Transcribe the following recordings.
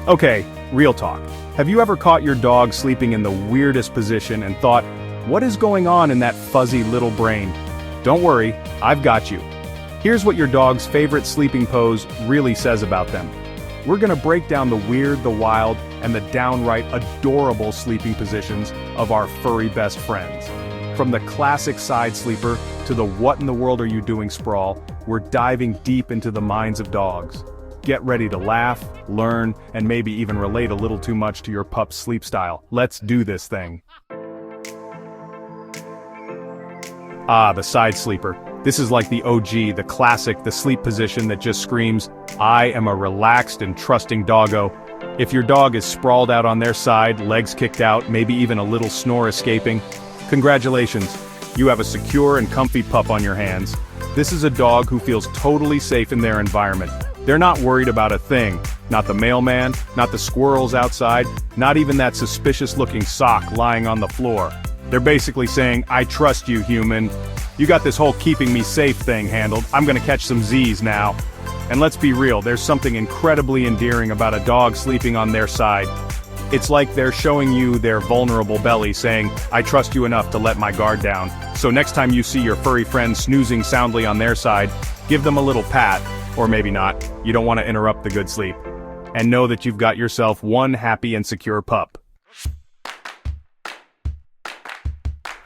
Okay, real talk. Have you ever caught your dog sleeping in the weirdest position and thought, what is going on in that fuzzy little brain? Don't worry, I've got you. Here's what your dog's favorite sleeping pose really says about them. We're gonna break down the weird, the wild, and the downright adorable sleeping positions of our furry best friends. From the classic side sleeper to the what in the world are you doing sprawl, we're diving deep into the minds of dogs. Get ready to laugh, learn, and maybe even relate a little too much to your pup's sleep style. Let's do this thing. The side sleeper. This is like the OG, the classic, the sleep position that just screams, I am a relaxed and trusting doggo. If your dog is sprawled out on their side, legs kicked out, maybe even a little snore escaping, congratulations, you have a secure and comfy pup on your hands. This is a dog who feels totally safe in their environment. They're not worried about a thing, not the mailman, not the squirrels outside, not even that suspicious-looking sock lying on the floor. They're basically saying, I trust you, human. You got this whole keeping me safe thing handled, I'm gonna catch some Z's now. And let's be real, there's something incredibly endearing about a dog sleeping on their side. It's like they're showing you their vulnerable belly saying, I trust you enough to let my guard down. So next time you see your furry friend snoozing soundly on their side, give them a little pat, or maybe not, you don't want to interrupt the good sleep. And know that you've got yourself one happy and secure pup.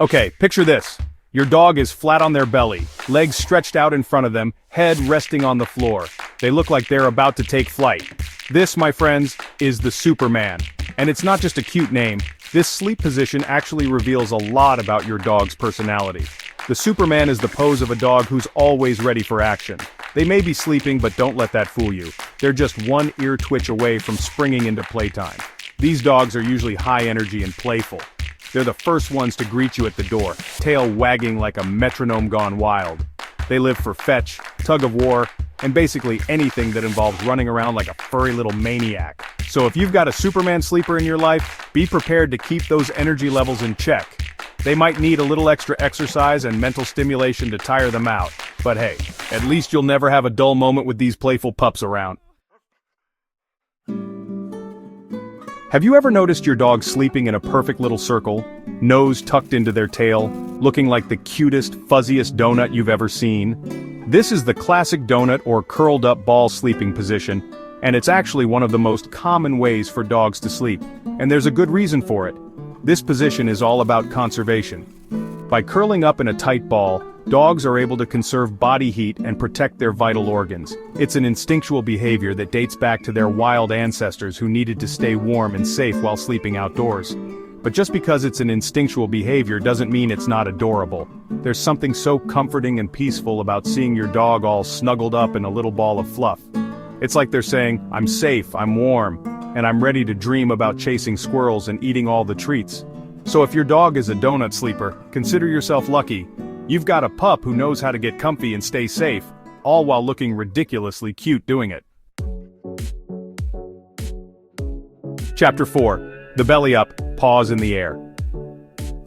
Okay, picture this. Your dog is flat on their belly, legs stretched out in front of them, head resting on the floor. They look like they're about to take flight. This, my friends, is the Superman. And it's not just a cute name. This sleep position actually reveals a lot about your dog's personality. The Superman is the pose of a dog who's always ready for action. They may be sleeping, but don't let that fool you. They're just one ear twitch away from springing into playtime. These dogs are usually high energy and playful. They're the first ones to greet you at the door, tail wagging like a metronome gone wild. They live for fetch, tug of war, and basically anything that involves running around like a furry little maniac. So if you've got a Superman sleeper in your life, be prepared to keep those energy levels in check. They might need a little extra exercise and mental stimulation to tire them out. But hey, at least you'll never have a dull moment with these playful pups around. Have you ever noticed your dog sleeping in a perfect little circle, nose tucked into their tail, looking like the cutest, fuzziest donut you've ever seen? This is the classic donut or curled up ball sleeping position, and it's actually one of the most common ways for dogs to sleep, and there's a good reason for it. This position is all about conservation. By curling up in a tight ball, dogs are able to conserve body heat and protect their vital organs. It's an instinctual behavior that dates back to their wild ancestors who needed to stay warm and safe while sleeping outdoors. But just because it's an instinctual behavior doesn't mean it's not adorable. There's something so comforting and peaceful about seeing your dog all snuggled up in a little ball of fluff. It's like they're saying, I'm safe, I'm warm, and I'm ready to dream about chasing squirrels and eating all the treats. So if your dog is a donut sleeper, consider yourself lucky. You've got a pup who knows how to get comfy and stay safe, all while looking ridiculously cute doing it. Chapter 4. The belly up, paws in the air.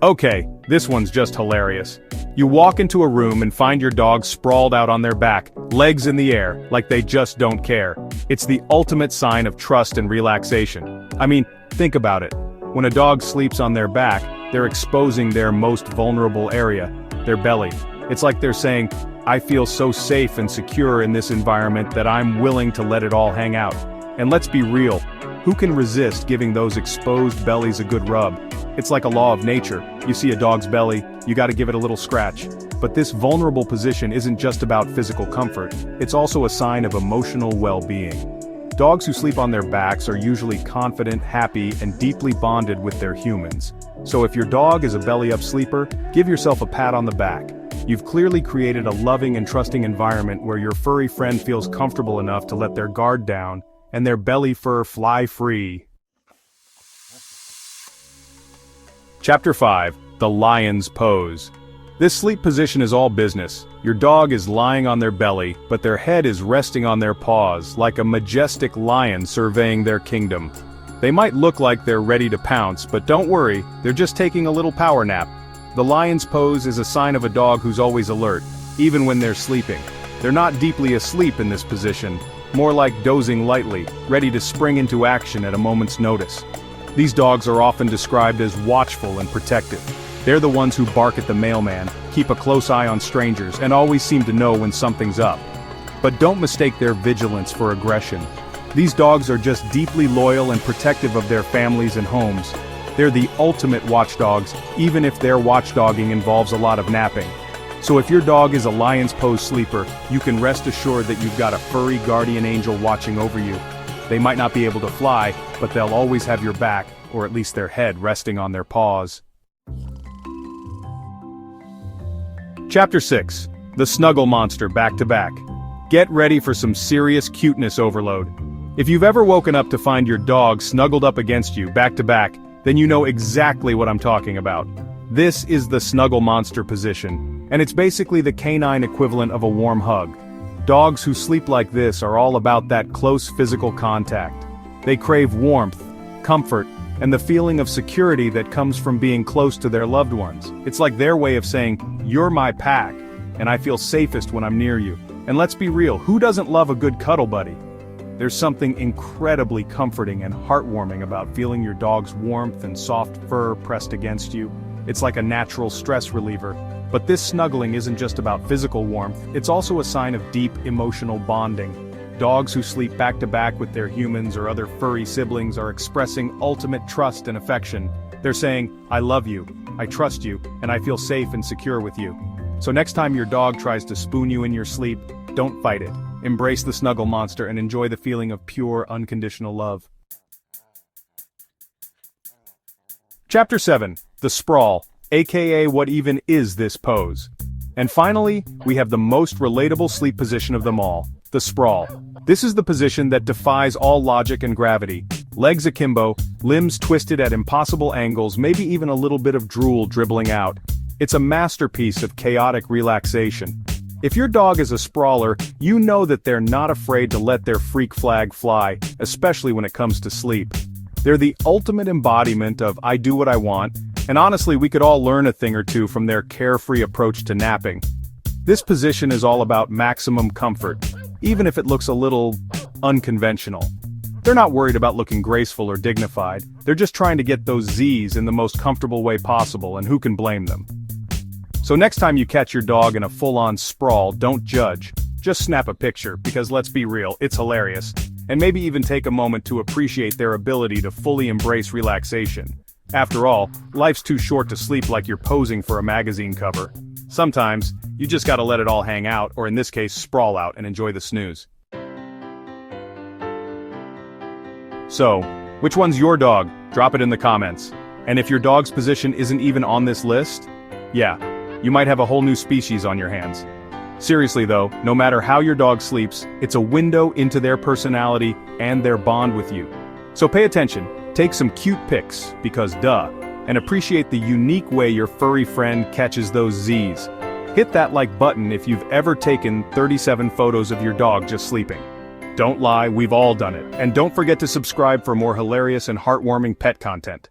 Okay, this one's just hilarious. You walk into a room and find your dog sprawled out on their back, legs in the air, like they just don't care. It's the ultimate sign of trust and relaxation. I mean, think about it. When a dog sleeps on their back, they're exposing their most vulnerable area, their belly. It's like they're saying, I feel so safe and secure in this environment that I'm willing to let it all hang out. And let's be real, who can resist giving those exposed bellies a good rub? It's like a law of nature. You see a dog's belly, you gotta give it a little scratch. But this vulnerable position isn't just about physical comfort, it's also a sign of emotional well-being. Dogs who sleep on their backs are usually confident, happy, and deeply bonded with their humans. So if your dog is a belly-up sleeper, give yourself a pat on the back. You've clearly created a loving and trusting environment where your furry friend feels comfortable enough to let their guard down and their belly fur fly free. Chapter 5. The Lion's Pose. This sleep position is all business. Your dog is lying on their belly, but their head is resting on their paws, like a majestic lion surveying their kingdom. They might look like they're ready to pounce, but don't worry, they're just taking a little power nap. The lion's pose is a sign of a dog who's always alert, even when they're sleeping. They're not deeply asleep in this position, more like dozing lightly, ready to spring into action at a moment's notice. These dogs are often described as watchful and protective. They're the ones who bark at the mailman, keep a close eye on strangers, and always seem to know when something's up. But don't mistake their vigilance for aggression. These dogs are just deeply loyal and protective of their families and homes. They're the ultimate watchdogs, even if their watchdogging involves a lot of napping. So if your dog is a lion's pose sleeper, you can rest assured that you've got a furry guardian angel watching over you. They might not be able to fly, but they'll always have your back, or at least their head resting on their paws. Chapter 6. The Snuggle Monster Back to Back. Get ready for some serious cuteness overload. If you've ever woken up to find your dog snuggled up against you back to back, then you know exactly what I'm talking about. This is the Snuggle Monster position, and it's basically the canine equivalent of a warm hug. Dogs who sleep like this are all about that close physical contact. They crave warmth, comfort, and the feeling of security that comes from being close to their loved ones. It's like their way of saying, "You're my pack, and I feel safest when I'm near you." And let's be real, who doesn't love a good cuddle buddy? There's something incredibly comforting and heartwarming about feeling your dog's warmth and soft fur pressed against you. It's like a natural stress reliever. But this snuggling isn't just about physical warmth, it's also a sign of deep emotional bonding. Dogs who sleep back to back with their humans or other furry siblings are expressing ultimate trust and affection. They're saying, "I love you, I trust you, and I feel safe and secure with you." So next time your dog tries to spoon you in your sleep, don't fight it. Embrace the Snuggle Monster and enjoy the feeling of pure, unconditional love. Chapter 7. The Sprawl, aka what even is this pose? And finally, we have the most relatable sleep position of them all, the sprawl. This is the position that defies all logic and gravity. Legs akimbo, limbs twisted at impossible angles, maybe even a little bit of drool dribbling out. It's a masterpiece of chaotic relaxation. If your dog is a sprawler, you know that they're not afraid to let their freak flag fly, especially when it comes to sleep. They're the ultimate embodiment of "I do what I want," and honestly we could all learn a thing or two from their carefree approach to napping. This position is all about maximum comfort, even if it looks a little unconventional. They're not worried about looking graceful or dignified, they're just trying to get those Z's in the most comfortable way possible, and who can blame them? So next time you catch your dog in a full-on sprawl, don't judge. Just snap a picture, because let's be real, it's hilarious. And maybe even take a moment to appreciate their ability to fully embrace relaxation. After all, life's too short to sleep like you're posing for a magazine cover. Sometimes, you just gotta let it all hang out, or in this case, sprawl out and enjoy the snooze. So, which one's your dog? Drop it in the comments. And if your dog's position isn't even on this list, yeah, you might have a whole new species on your hands. Seriously though, no matter how your dog sleeps, it's a window into their personality and their bond with you. So pay attention, take some cute pics, because duh, and appreciate the unique way your furry friend catches those Z's. Hit that like button if you've ever taken 37 photos of your dog just sleeping. Don't lie, we've all done it. And don't forget to subscribe for more hilarious and heartwarming pet content.